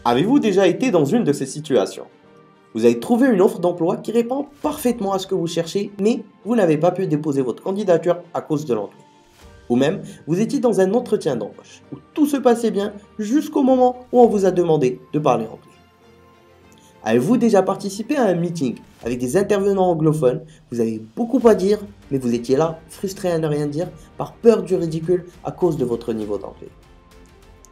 Avez-vous déjà été dans une de ces situations? Vous avez trouvé une offre d'emploi qui répond parfaitement à ce que vous cherchez, mais vous n'avez pas pu déposer votre candidature à cause de l'anglais. Ou même, vous étiez dans un entretien d'embauche où tout se passait bien jusqu'au moment où on vous a demandé de parler anglais. Avez-vous déjà participé à un meeting avec des intervenants anglophones? Vous avez beaucoup à dire, mais vous étiez là, frustré à ne rien dire, par peur du ridicule à cause de votre niveau d'anglais.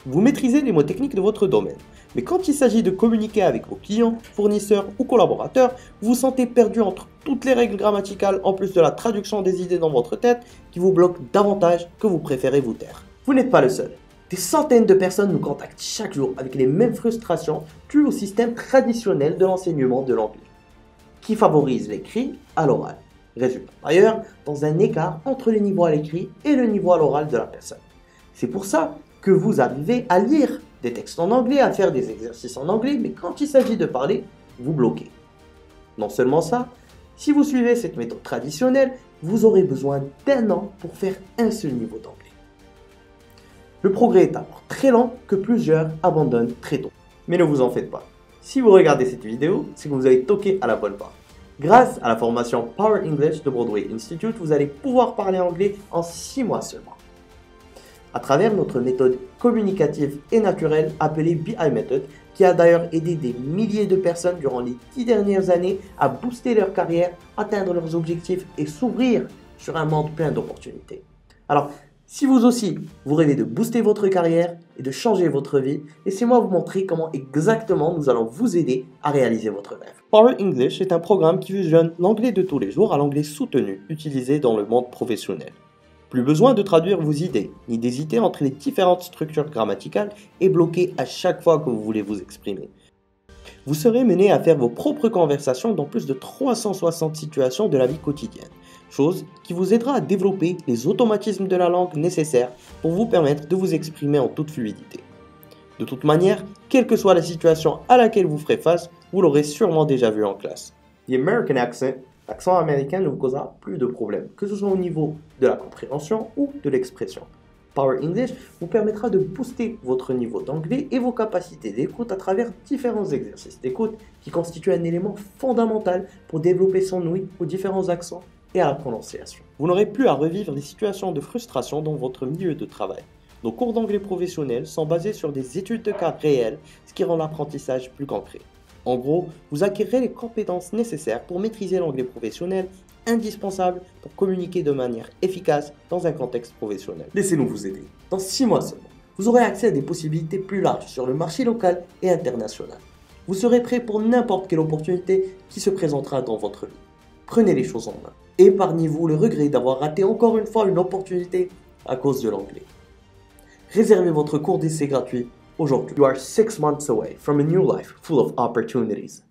Vous maîtrisez les mots techniques de votre domaine, mais quand il s'agit de communiquer avec vos clients, fournisseurs ou collaborateurs, vous vous sentez perdu entre toutes les règles grammaticales en plus de la traduction des idées dans votre tête qui vous bloque davantage que vous préférez vous taire. Vous n'êtes pas le seul. Des centaines de personnes nous contactent chaque jour avec les mêmes frustrations dues au système traditionnel de l'enseignement de l'anglais, qui favorise l'écrit à l'oral. Résultat d'ailleurs dans un écart entre le niveau à l'écrit et le niveau à l'oral de la personne. C'est pour ça que vous arrivez à lire des textes en anglais, à faire des exercices en anglais, mais quand il s'agit de parler, vous bloquez. Non seulement ça, si vous suivez cette méthode traditionnelle, vous aurez besoin d'1 an pour faire un seul niveau d'anglais. Le progrès est alors très lent que plusieurs abandonnent très tôt. Mais ne vous en faites pas. Si vous regardez cette vidéo, c'est que vous avez toqué à la bonne porte. Grâce à la formation Power English de Broadway Institute, vous allez pouvoir parler anglais en 6 mois seulement. À travers notre méthode communicative et naturelle appelée BI Method, qui a d'ailleurs aidé des milliers de personnes durant les 10 dernières années à booster leur carrière, atteindre leurs objectifs et s'ouvrir sur un monde plein d'opportunités. Alors, si vous aussi, vous rêvez de booster votre carrière et de changer votre vie, laissez-moi vous montrer comment exactement nous allons vous aider à réaliser votre rêve. Power English est un programme qui fusionne l'anglais de tous les jours à l'anglais soutenu utilisé dans le monde professionnel. Plus besoin de traduire vos idées, ni d'hésiter entre les différentes structures grammaticales et bloquer à chaque fois que vous voulez vous exprimer. Vous serez mené à faire vos propres conversations dans plus de 360 situations de la vie quotidienne, chose qui vous aidera à développer les automatismes de la langue nécessaires pour vous permettre de vous exprimer en toute fluidité. De toute manière, quelle que soit la situation à laquelle vous ferez face, vous l'aurez sûrement déjà vu en classe. The American accent, l'accent américain, ne vous causera plus de problèmes, que ce soit au niveau de la compréhension ou de l'expression. Power English vous permettra de booster votre niveau d'anglais et vos capacités d'écoute à travers différents exercices d'écoute qui constituent un élément fondamental pour développer son ouïe aux différents accents et à la prononciation. Vous n'aurez plus à revivre les situations de frustration dans votre milieu de travail. Nos cours d'anglais professionnels sont basés sur des études de cas réelles, ce qui rend l'apprentissage plus concret. En gros, vous acquérez les compétences nécessaires pour maîtriser l'anglais professionnel, indispensable pour communiquer de manière efficace dans un contexte professionnel. Laissez-nous vous aider. Dans 6 mois seulement, vous aurez accès à des possibilités plus larges sur le marché local et international. Vous serez prêt pour n'importe quelle opportunité qui se présentera dans votre vie. Prenez les choses en main. Épargnez-vous le regret d'avoir raté encore une fois une opportunité à cause de l'anglais. Réservez votre cours d'essai gratuit aujourd'hui. You are 6 months away from a new life full of opportunities.